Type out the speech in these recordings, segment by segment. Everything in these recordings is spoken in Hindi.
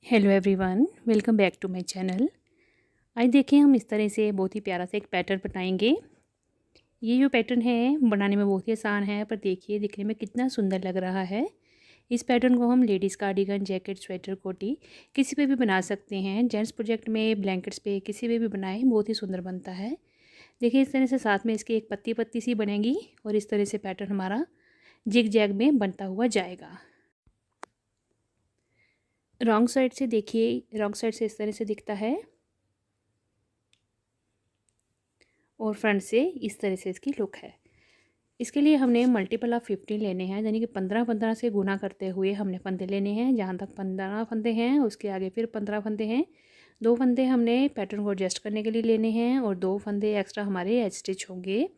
Hello everyone, welcome back to my channel. आज देखिए हम इस तरह से बहुत ही प्यारा सा एक पैटर्न बनाएंगे। ये जो पैटर्न है बनाने में बहुत ही आसान है, पर देखिए दिखने में कितना सुंदर लग रहा है। इस पैटर्न को हम लेडीज़ कार्डिगन, जैकेट, स्वेटर, कोटी किसी पे भी बना सकते हैं। जेंट्स प्रोजेक्ट में, ब्लैंकेट्स पे, किसी पे भी बनाएं, बहुत ही सुंदर बनता है। देखिए इस तरह से साथ में इसकी एक पत्ती पत्ती सी बनेगी और इस तरह से पैटर्न हमारा जिग जैग में बनता हुआ जाएगा। रॉन्ग साइड से देखिए, रॉन्ग साइड से इस तरह से दिखता है और फ्रंट से इस तरह से इसकी लुक है। इसके लिए हमने मल्टीपल ऑफ 15 लेने हैं, यानी कि 15-15 से गुना करते हुए हमने फंदे लेने हैं। जहाँ तक 15 फंदे हैं उसके आगे फिर 15 फंदे हैं। 2 फंदे हमने पैटर्न को एडजस्ट करने के लिए लेने हैं और 2 फंदे एक्स्ट्रा हमारे एज स्टिच होंगे।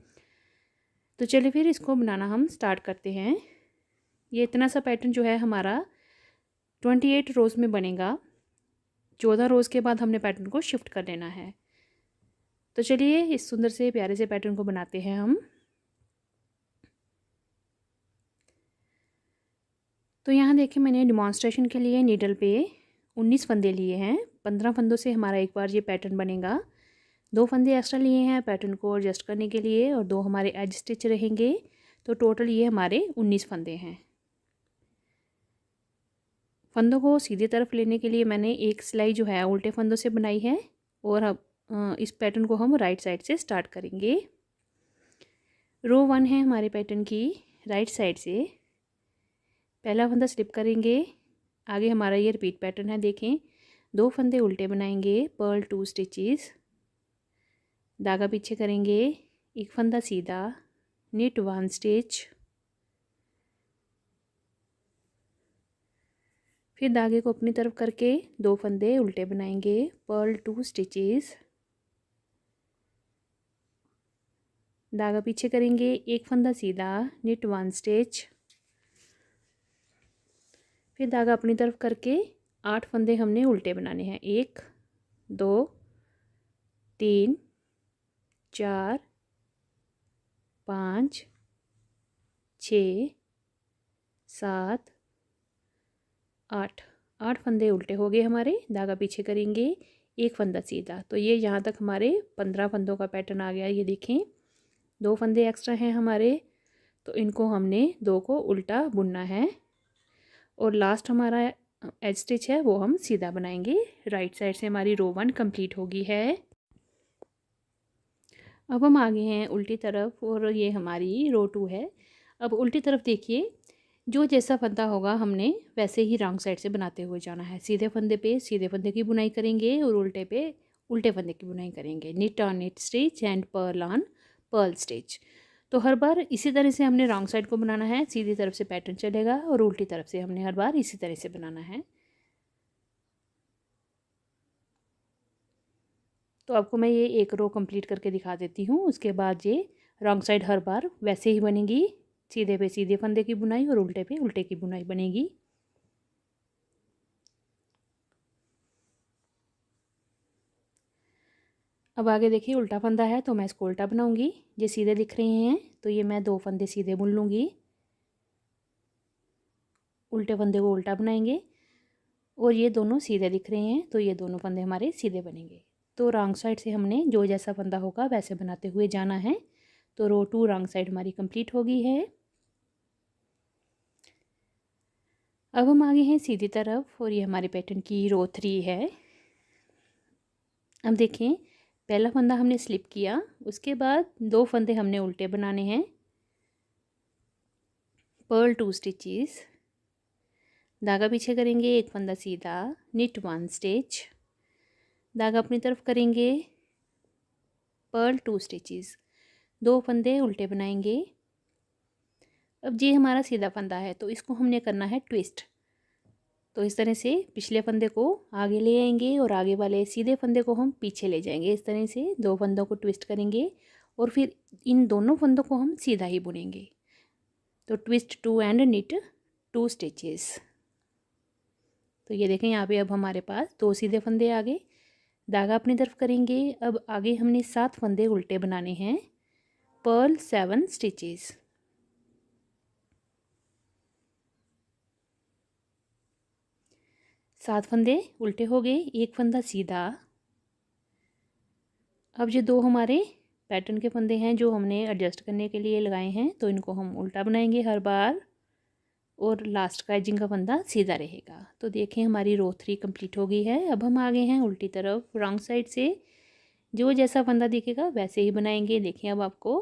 तो चलिए फिर इसको बनाना हम स्टार्ट करते हैं। ये इतना सा पैटर्न जो है हमारा 28 रोज़ में बनेगा। 14 रोज़ के बाद हमने पैटर्न को शिफ्ट कर लेना है। तो चलिए इस सुंदर से प्यारे से पैटर्न को बनाते हैं हम। तो यहाँ देखिए मैंने डिमॉन्स्ट्रेशन के लिए नीडल पे 19 फंदे लिए हैं। 15 फंदों से हमारा एक बार ये पैटर्न बनेगा। 2 फंदे एक्स्ट्रा लिए हैं पैटर्न को एडजस्ट करने के लिए और 2 हमारे एज स्टिच रहेंगे। तो टोटल ये हमारे 19 फंदे हैं। फंदों को सीधी तरफ लेने के लिए मैंने एक सिलाई जो है उल्टे फंदों से बनाई है और अब इस पैटर्न को हम राइट साइड से स्टार्ट करेंगे। रो 1 है हमारे पैटर्न की। राइट साइड से पहला फंदा स्लिप करेंगे। आगे हमारा ये रिपीट पैटर्न है। देखें 2 फंदे उल्टे बनाएंगे, पर्ल 2 स्टिचेस, धागा पीछे करेंगे, एक फंदा सीधा, निट 1 स्टिच, फिर धागे को अपनी तरफ करके 2 फंदे उल्टे बनाएंगे, पर्ल 2 स्टिचेस, धागा पीछे करेंगे, एक फंदा सीधा, निट 1 स्टिच, फिर धागा अपनी तरफ करके 8 फंदे हमने उल्टे बनाने हैं। 1 2 3 4 5 6 7 8 8 फंदे उल्टे हो गए हमारे। धागा पीछे करेंगे, एक फंदा सीधा। तो ये यहाँ तक हमारे 15 फंदों का पैटर्न आ गया। ये देखें 2 फंदे एक्स्ट्रा हैं हमारे, तो इनको हमने 2 को उल्टा बुनना है और लास्ट हमारा एज स्टिच है वो हम सीधा बनाएंगे। राइट साइड से हमारी रो 1 कंप्लीट होगी है। अब हम आगे हैं उल्टी तरफ और ये हमारी रो 2 है। अब उल्टी तरफ देखिए, जो जैसा फंदा होगा हमने वैसे ही रॉन्ग साइड से बनाते हुए जाना है। सीधे फंदे पे सीधे फंदे की बुनाई करेंगे और उल्टे पे उल्टे फंदे की बुनाई करेंगे। Knit on knit stitch and purl on purl stitch. तो हर बार इसी तरह से हमने रॉन्ग साइड को बनाना है। सीधी तरफ से पैटर्न चलेगा और उल्टी तरफ से हमने हर बार इसी तरह से बनाना है। तो आपको मैं ये एक रो कंप्लीट करके दिखा देती हूँ। उसके बाद ये रॉन्ग साइड हर बार वैसे ही बनेगी। सीधे पे सीधे फंदे की बुनाई और उल्टे पे उल्टे की बुनाई बनेगी। अब आगे देखिए उल्टा फंदा है तो मैं इसको उल्टा बनाऊंगी। ये सीधे दिख रहे हैं तो ये मैं 2 फंदे सीधे बुन लूँगी, उल्टे फंदे को उल्टा बनाएंगे और ये दोनों सीधे दिख रहे हैं तो ये दोनों फंदे हमारे सीधे बनेंगे। तो रॉन्ग साइड से हमने जो जैसा फंदा होगा वैसे बनाते हुए जाना है। तो रो 2 रॉन्ग साइड हमारी कंप्लीट हो गई है। अब हम आगे हैं सीधी तरफ और ये हमारे पैटर्न की रो 3 है। अब देखें पहला फंदा हमने स्लिप किया, उसके बाद 2 फंदे हमने उल्टे बनाने हैं, पर्ल 2 स्टिचेस, धागा पीछे करेंगे, एक फंदा सीधा, निट 1 स्टिच, धागा अपनी तरफ करेंगे, पर्ल 2 स्टिचेस, 2 फंदे उल्टे बनाएंगे। अब ये हमारा सीधा फंदा है तो इसको हमने करना है ट्विस्ट। तो इस तरह से पिछले फंदे को आगे ले आएंगे और आगे वाले सीधे फंदे को हम पीछे ले जाएंगे। इस तरह से 2 फंदों को ट्विस्ट करेंगे और फिर इन दोनों फंदों को हम सीधा ही बुनेंगे। तो ट्विस्ट 2 एंड निट 2 स्टिचेस। तो ये देखें यहाँ पे अब हमारे पास 2 सीधे फंदे आ गए। धागा अपनी तरफ करेंगे। अब आगे हमने 7 फंदे उल्टे बनाने हैं, पर्ल 7 स्टिचेस। 7 फंदे उल्टे हो गए, एक फंदा सीधा। अब जो 2 हमारे पैटर्न के फंदे हैं जो हमने एडजस्ट करने के लिए लगाए हैं, तो इनको हम उल्टा बनाएंगे हर बार, और लास्ट का एजिंग का फंदा सीधा रहेगा। तो देखें हमारी रो 3 कंप्लीट हो गई है। अब हम आ गए हैं उल्टी तरफ, रॉन्ग साइड से जो जैसा फंदा दिखेगा वैसे ही बनाएंगे। देखें अब आपको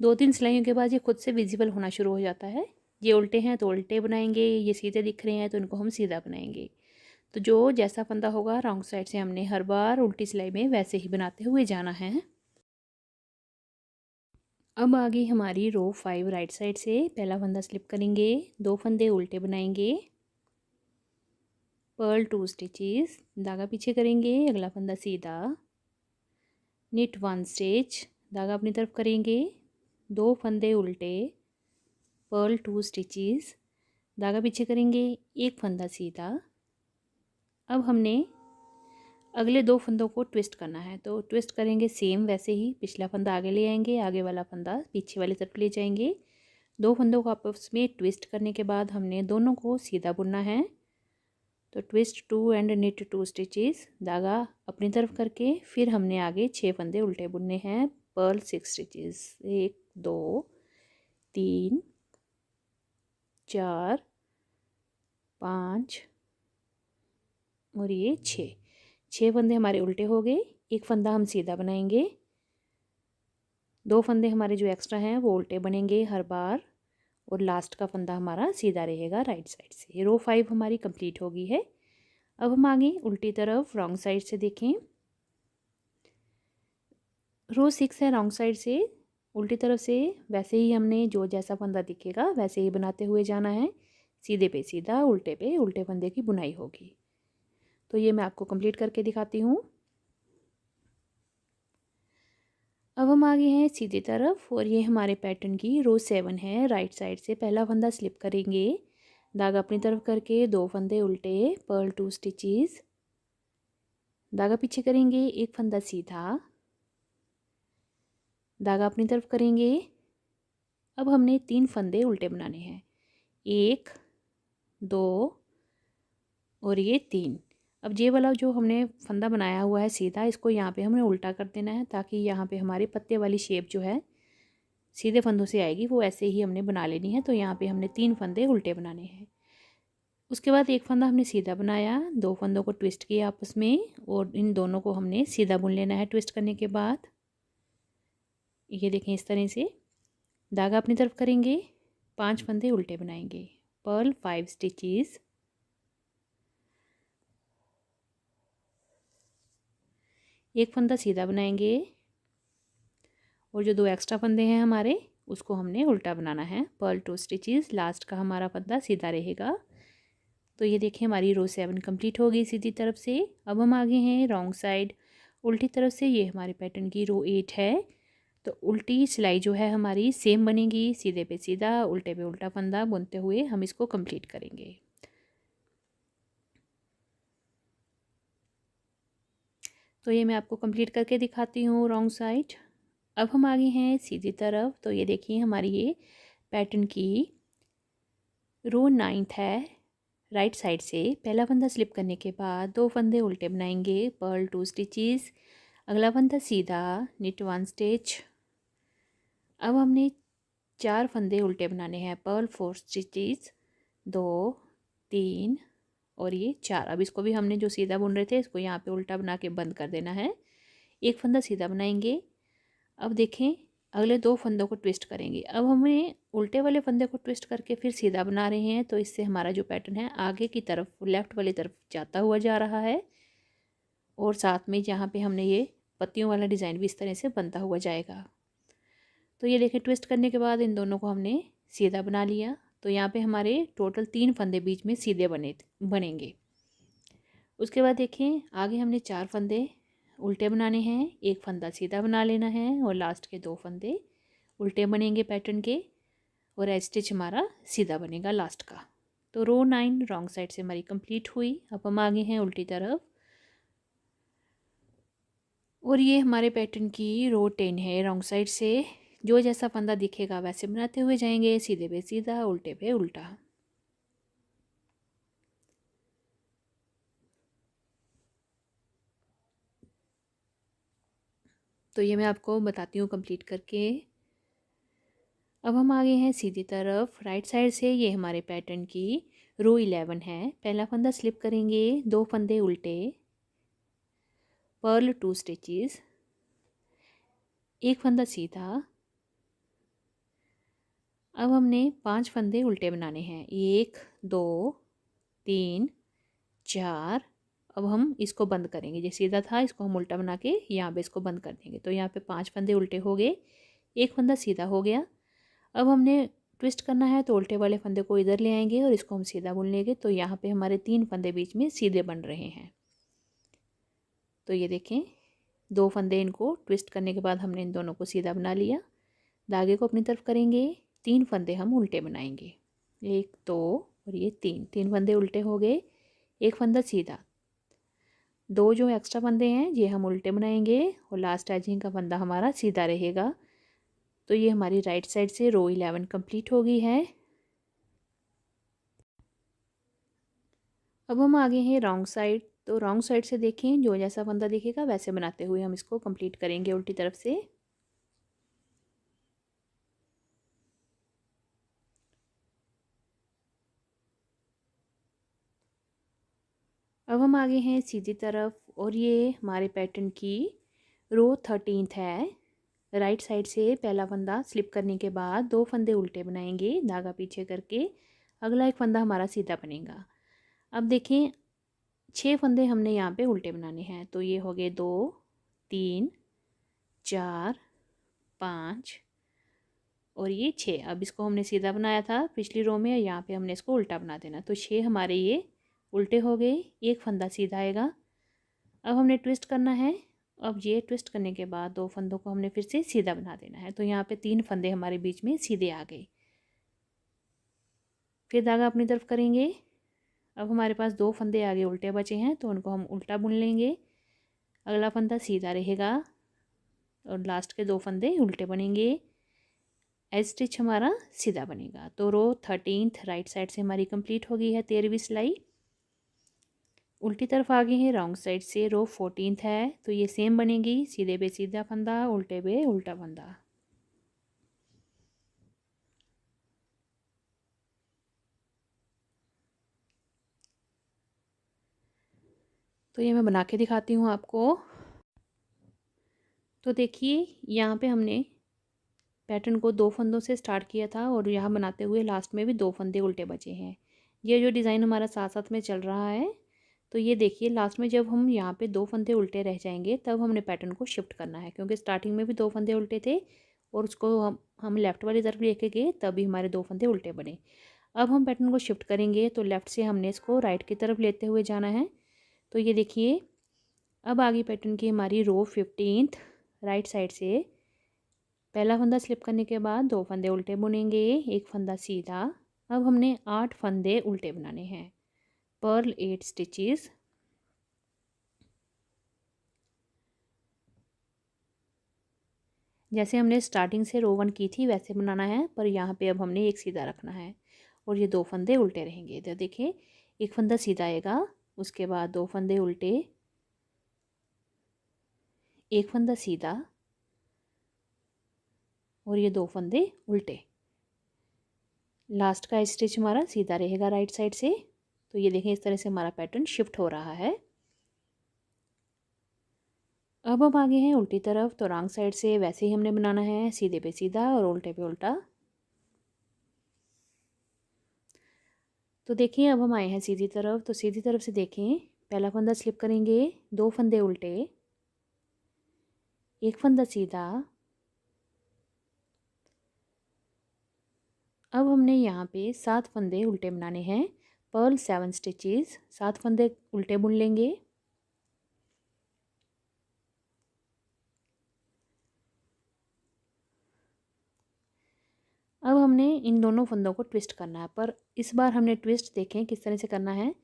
2-3 सिलाइयों के बाद ये खुद से विजिबल होना शुरू हो जाता है। ये उल्टे हैं तो उल्टे बनाएंगे, ये सीधे दिख रहे हैं तो इनको हम सीधा बनाएंगे। तो जो जैसा फंदा होगा रॉन्ग साइड से हमने हर बार उल्टी सिलाई में वैसे ही बनाते हुए जाना है। अब आ गई हमारी रो 5 राइट साइड से। पहला फंदा स्लिप करेंगे, 2 फंदे उल्टे बनाएंगे, पर्ल 2 स्टिचेस, धागा पीछे करेंगे, अगला फंदा सीधा, निट 1 स्टिच, धागा अपनी तरफ करेंगे, 2 फंदे उल्टे, पर्ल 2 स्टिचेस, धागा पीछे करेंगे, एक फंदा सीधा। अब हमने अगले 2 फंदों को ट्विस्ट करना है, तो ट्विस्ट करेंगे सेम वैसे ही। पिछला फंदा आगे ले आएंगे, आगे वाला फंदा पीछे वाली तरफ ले जाएंगे। 2 फंदों को आपस में ट्विस्ट करने के बाद हमने दोनों को सीधा बुनना है। तो ट्विस्ट 2 एंड निट 2 स्टिचेस, धागा अपनी तरफ करके फिर हमने आगे 6 फंदे उल्टे बुनने हैं, पर्ल 6 स्टिचेस, 1 2 3 4 5 और ये 6 फंदे हमारे उल्टे हो गए, एक फंदा हम सीधा बनाएंगे, 2 फंदे हमारे जो एक्स्ट्रा हैं वो उल्टे बनेंगे हर बार, और लास्ट का फंदा हमारा सीधा रहेगा राइट साइड से। रो 5 हमारी कंप्लीट हो गई है। अब हम आगे उल्टी तरफ रॉन्ग साइड से देखें। रो 6 है रॉन्ग साइड से, उल्टी तरफ से वैसे ही हमने जो जैसा फंदा दिखेगा वैसे ही बनाते हुए जाना है। सीधे पे सीधा, उल्टे पे उल्टे फंदे की बुनाई होगी। तो ये मैं आपको कंप्लीट करके दिखाती हूँ। अब हम आगे हैं सीधी तरफ, और ये हमारे पैटर्न की रो 7 है। राइट साइड से पहला फंदा स्लिप करेंगे, धागा अपनी तरफ करके 2 फंदे उल्टे, पर्ल 2 स्टिचेस, धागा पीछे करेंगे, एक फंदा सीधा, धागा अपनी तरफ करेंगे। अब हमने 3 फंदे उल्टे बनाने हैं, 1 2 और ये 3। अब ये वाला जो हमने फंदा बनाया हुआ है सीधा, इसको यहाँ पे हमने उल्टा कर देना है, ताकि यहाँ पे हमारे पत्ते वाली शेप जो है सीधे फंदों से आएगी, वो ऐसे ही हमने बना लेनी है। तो यहाँ पे हमने 3 फंदे उल्टे बनाने हैं। उसके बाद एक फंदा हमने सीधा बनाया, 2 फंदों को ट्विस्ट किया आपस में, और इन दोनों को हमने सीधा बुन लेना है ट्विस्ट करने के बाद। ये देखें इस तरह से धागा अपनी तरफ करेंगे, 5 फंदे उल्टे बनाएंगे, पर्ल 5 स्टिचेस, एक फंदा सीधा बनाएंगे, और जो 2 एक्स्ट्रा फंदे हैं हमारे उसको हमने उल्टा बनाना है, पर्ल 2 स्टिचेस, लास्ट का हमारा फंदा सीधा रहेगा। तो ये देखें हमारी रो 7 कंप्लीट हो गई सीधी तरफ से। अब हम आगे हैं रॉन्ग साइड, उल्टी तरफ से। ये हमारे पैटर्न की रो 8 है। तो उल्टी सिलाई जो है हमारी सेम बनेगी, सीधे पे सीधा, उल्टे पे उल्टा फंदा बुनते हुए हम इसको कंप्लीट करेंगे। तो ये मैं आपको कंप्लीट करके दिखाती हूँ रॉन्ग साइड। अब हम आगे हैं सीधी तरफ। तो ये देखिए हमारी ये पैटर्न की रो 9 है। राइट साइड से पहला फंदा स्लिप करने के बाद 2 फंदे उल्टे बनाएंगे, पर्ल 2 स्टिचेस, अगला फंदा सीधा, निट 1 स्टिच। अब हमने 4 फंदे उल्टे बनाने हैं, पर्ल 4 स्टिचेस, 2 3 और ये 4। अब इसको भी हमने जो सीधा बुन रहे थे इसको यहाँ पे उल्टा बना के बंद कर देना है। एक फंदा सीधा बनाएंगे। अब देखें अगले 2 फंदों को ट्विस्ट करेंगे। अब हमें उल्टे वाले फंदे को ट्विस्ट करके फिर सीधा बना रहे हैं, तो इससे हमारा जो पैटर्न है आगे की तरफ लेफ़्ट वाली तरफ जाता हुआ जा रहा है, और साथ में जहाँ पे हमने ये पत्तियों वाला डिज़ाइन भी इस तरह से बनता हुआ जाएगा। तो ये देखें ट्विस्ट करने के बाद इन दोनों को हमने सीधा बना लिया। तो यहाँ पे हमारे टोटल 3 फंदे बीच में सीधे बनेंगे। उसके बाद देखें आगे हमने 4 फंदे उल्टे बनाने हैं, एक फंदा सीधा बना लेना है, और लास्ट के 2 फंदे उल्टे बनेंगे पैटर्न के, और एज स्टिच हमारा सीधा बनेगा लास्ट का। तो रो 9 रॉन्ग साइड से हमारी कंप्लीट हुई। अब हम आगे हैं उल्टी तरफ, और ये हमारे पैटर्न की रो 10 है। रॉन्ग साइड से जो जैसा फंदा दिखेगा वैसे बनाते हुए जाएंगे, सीधे पे सीधा, उल्टे पे उल्टा। तो ये मैं आपको बताती हूँ कंप्लीट करके। अब हम आगे हैं सीधी तरफ राइट साइड से। ये हमारे पैटर्न की रो 11 है। पहला फंदा स्लिप करेंगे, 2 फंदे उल्टे, पर्ल 2 स्टिचेस, एक फंदा सीधा। अब हमने 5 फंदे उल्टे बनाने हैं, 1 2 3 4। अब हम इसको बंद करेंगे, जो सीधा था इसको हम उल्टा बना के यहाँ पे इसको बंद कर देंगे। तो यहाँ पे 5 फंदे उल्टे हो गए, एक फंदा सीधा हो गया। अब हमने ट्विस्ट करना है, तो उल्टे वाले फंदे को इधर ले आएंगे और इसको हम सीधा बुन लेंगे। तो यहाँ पे हमारे 3 फंदे बीच में सीधे बन रहे हैं। तो ये देखें, 2 फंदे इनको ट्विस्ट करने के बाद हमने इन दोनों को सीधा बना लिया। धागे को अपनी तरफ करेंगे, 3 फंदे हम उल्टे बनाएंगे, 1 2 और ये 3 फंदे उल्टे हो गए, एक फंदा सीधा। 2 जो एक्स्ट्रा फंदे हैं ये हम उल्टे बनाएंगे और लास्ट एजिंग का फंदा हमारा सीधा रहेगा। तो ये हमारी राइट साइड से रो 11 कंप्लीट हो गई है। अब हम आगे हैं रॉन्ग साइड। तो रॉन्ग साइड से देखें, जो जैसा फंदा दिखेगा वैसे बनाते हुए हम इसको कंप्लीट करेंगे उल्टी तरफ से। अब हम आगे हैं सीधी तरफ और ये हमारे पैटर्न की रो 13 है। राइट साइड से पहला फंदा स्लिप करने के बाद 2 फंदे उल्टे बनाएंगे, धागा पीछे करके। अगला एक फंदा हमारा सीधा बनेगा। अब देखें, 6 फंदे हमने यहाँ पे उल्टे बनाने हैं। तो ये हो गए 2 3 4 5 और ये 6। अब इसको हमने सीधा बनाया था पिछली रो में, यहाँ पे हमने इसको उल्टा बना देना। तो 6 हमारे ये उल्टे हो गए, एक फंदा सीधा आएगा। अब हमने ट्विस्ट करना है। अब ये ट्विस्ट करने के बाद 2 फंदों को हमने फिर से सीधा बना देना है। तो यहाँ पे 3 फंदे हमारे बीच में सीधे आ गए। फिर धागा अपनी तरफ करेंगे। अब हमारे पास 2 फंदे आगे उल्टे बचे हैं, तो उनको हम उल्टा बुन लेंगे। अगला फंदा सीधा रहेगा और लास्ट के 2 फंदे उल्टे बनेंगे। एज स्टिच हमारा सीधा बनेगा। तो रो 13 राइट साइड से हमारी कंप्लीट हो गई है, 13वीं सिलाई। उल्टी तरफ आगे है रॉन्ग साइड से रो 14 है। तो ये सेम बनेगी, सीधे पे सीधा फंदा, उल्टे पे उल्टा फंदा। तो ये मैं बना के दिखाती हूँ आपको। तो देखिए, यहाँ पे हमने पैटर्न को 2 फंदों से स्टार्ट किया था और यहाँ बनाते हुए लास्ट में भी 2 फंदे उल्टे बचे हैं। ये जो डिज़ाइन हमारा साथ साथ में चल रहा है। तो ये देखिए, लास्ट में जब हम यहाँ पे 2 फंदे उल्टे रह जाएंगे तब हमने पैटर्न को शिफ्ट करना है, क्योंकि स्टार्टिंग में भी 2 फंदे उल्टे थे और उसको हम लेफ़्ट वाली तरफ लेके गए तभी हमारे 2 फंदे उल्टे बने। अब हम पैटर्न को शिफ्ट करेंगे तो लेफ़्ट से हमने इसको राइट की तरफ लेते हुए जाना है। तो ये देखिए, अब आगे पैटर्न की हमारी रो 15 राइट साइड से पहला फंदा स्लिप करने के बाद 2 फंदे उल्टे बुनेंगे, एक फंदा सीधा। अब हमने 8 फंदे उल्टे बनाने हैं, पर्ल 8 स्टिचेस। जैसे हमने स्टार्टिंग से रो 1 की थी वैसे बनाना है, पर यहाँ पे अब हमने एक सीधा रखना है और ये 2 फंदे उल्टे रहेंगे। तो देखिए, एक फंदा सीधा आएगा, उसके बाद 2 फंदे उल्टे, एक फंदा सीधा और ये 2 फंदे उल्टे। लास्ट का स्टिच हमारा सीधा रहेगा राइट साइड से। तो ये देखें, इस तरह से हमारा पैटर्न शिफ्ट हो रहा है। अब हम आगे हैं उल्टी तरफ। तो रॉन्ग साइड से वैसे ही हमने बनाना है, सीधे पे सीधा और उल्टे पे उल्टा। तो देखिए, अब हम आए हैं सीधी तरफ। तो सीधी तरफ से देखें, पहला फंदा स्लिप करेंगे, 2 फंदे उल्टे, एक फंदा सीधा। अब हमने यहाँ पे 7 फंदे उल्टे बनाने हैं, पर्ल 7 स्टिचेस। 7 फंदे उल्टे बुन लेंगे। अब हमने इन दोनों फंदों को ट्विस्ट करना है, पर इस बार हमने ट्विस्ट देखें किस तरह से करना है।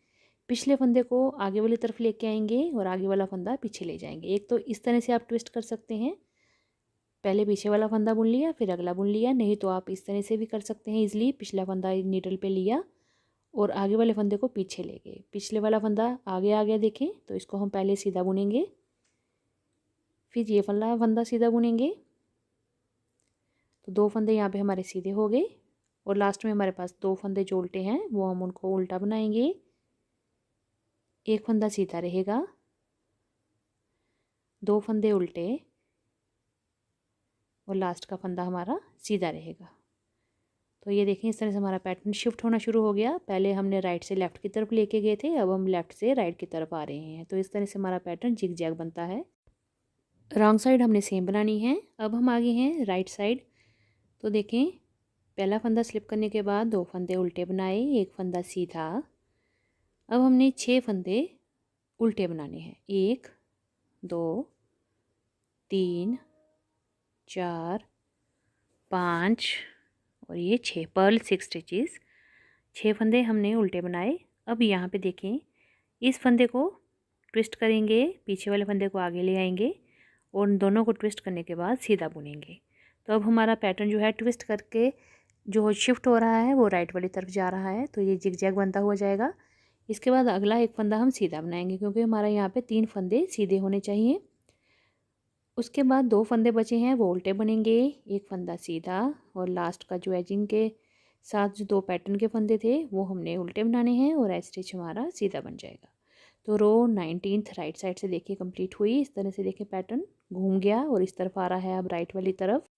पिछले फंदे को आगे वाली तरफ लेके आएंगे और आगे वाला फंदा पीछे ले जाएंगे। एक तो इस तरह से आप ट्विस्ट कर सकते हैं, पहले पीछे वाला फंदा बुन लिया फिर अगला बुन लिया। नहीं तो आप इस तरह से भी कर सकते हैं इजली, पिछला फंदा नीडल पे लिया और आगे वाले फंदे को पीछे ले गए। पिछले वाला फंदा आगे आ गया देखें, तो इसको हम पहले सीधा बुनेंगे, फिर ये वाला फंदा सीधा बुनेंगे। तो 2 फंदे यहाँ पे हमारे सीधे हो गए और लास्ट में हमारे पास 2 फंदे जो उल्टे हैं वो हम उनको उल्टा बनाएंगे। एक फंदा सीधा रहेगा, 2 फंदे उल्टे और लास्ट का फंदा हमारा सीधा रहेगा। तो ये देखें इस तरह से हमारा पैटर्न शिफ्ट होना शुरू हो गया। पहले हमने राइट से लेफ़्ट की तरफ लेके गए थे, अब हम लेफ़्ट से राइट की तरफ आ रहे हैं। तो इस तरह से हमारा पैटर्न जिग जैग बनता है। रॉन्ग साइड हमने सेम बनानी है। अब हम आगे हैं राइट साइड। तो देखें पहला फंदा स्लिप करने के बाद 2 फंदे उल्टे बनाए, एक फंदा सीधा। अब हमने 6 फंदे उल्टे बनाने हैं। 1 2 3 4 5 और ये 6 पर्ल 6 स्टिचेस। 6 फंदे हमने उल्टे बनाए। अब यहाँ पे देखें इस फंदे को ट्विस्ट करेंगे, पीछे वाले फंदे को आगे ले आएंगे और उन दोनों को ट्विस्ट करने के बाद सीधा बुनेंगे। तो अब हमारा पैटर्न जो है ट्विस्ट करके जो शिफ्ट हो रहा है वो राइट वाली तरफ जा रहा है। तो ये जिग जैग बनता हुआ जाएगा। इसके बाद अगला एक फंदा हम सीधा बनाएंगे क्योंकि हमारा यहाँ पे 3 फंदे सीधे होने चाहिए। उसके बाद 2 फंदे बचे हैं वो उल्टे बनेंगे, एक फंदा सीधा और लास्ट का जो एजिंग के साथ जो 2 पैटर्न के फंदे थे वो हमने उल्टे बनाने हैं और एज स्टिच हमारा सीधा बन जाएगा। तो रो 19th राइट साइड से देखिए कंप्लीट हुई। इस तरह से देखिए पैटर्न घूम गया और इस तरफ आ रहा है अब राइट वाली तरफ।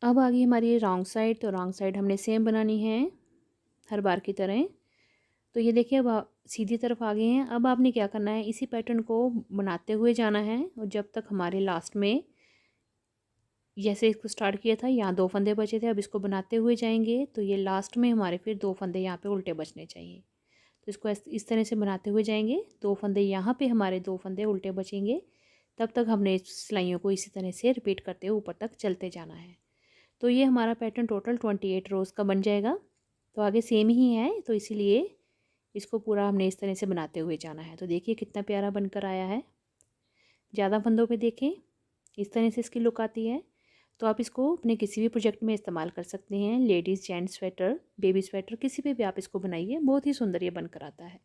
अब आ गई हमारी रॉन्ग साइड। तो रॉन्ग साइड हमने सेम बनानी है हर बार की तरह। तो ये देखिए अब आप सीधी तरफ आ गए हैं। अब आपने क्या करना है, इसी पैटर्न को बनाते हुए जाना है और जब तक हमारे लास्ट में जैसे इसको स्टार्ट किया था यहाँ 2 फंदे बचे थे, अब इसको बनाते हुए जाएंगे तो ये लास्ट में हमारे फिर 2 फंदे यहाँ पे उल्टे बचने चाहिए। तो इसको इस तरह से बनाते हुए जाएंगे। 2 फंदे यहाँ पे हमारे 2 फंदे उल्टे बचेंगे। तब तक हमने सिलाइयों को इसी तरह से रिपीट करते हुए ऊपर तक चलते जाना है। तो ये हमारा पैटर्न टोटल 28 रोज़ का बन जाएगा। तो आगे सेम ही है तो इसीलिए इसको पूरा हमने इस तरह से बनाते हुए जाना है। तो देखिए कितना प्यारा बनकर आया है। ज़्यादा फंदों पे देखें इस तरह से इसकी लुक आती है। तो आप इसको अपने किसी भी प्रोजेक्ट में इस्तेमाल कर सकते हैं। Ladies gents sweater, baby sweater, किसी पे भी आप इसको बनाइए, बहुत ही सुंदर ये बनकर आता है।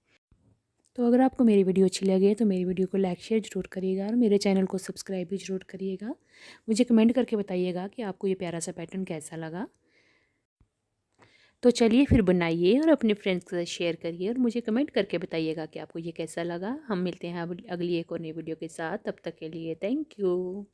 तो अगर आपको मेरी वीडियो अच्छी लगे तो मेरी वीडियो को लाइक शेयर ज़रूर करिएगा और मेरे चैनल को सब्सक्राइब भी ज़रूर करिएगा। मुझे कमेंट करके बताइएगा कि आपको ये प्यारा सा पैटर्न कैसा लगा। तो चलिए फिर बनाइए और अपने फ्रेंड्स के साथ शेयर करिए और मुझे कमेंट करके बताइएगा कि आपको ये कैसा लगा। हम मिलते हैं अगली एक और नई वीडियो के साथ। तब तक के लिए थैंक यू।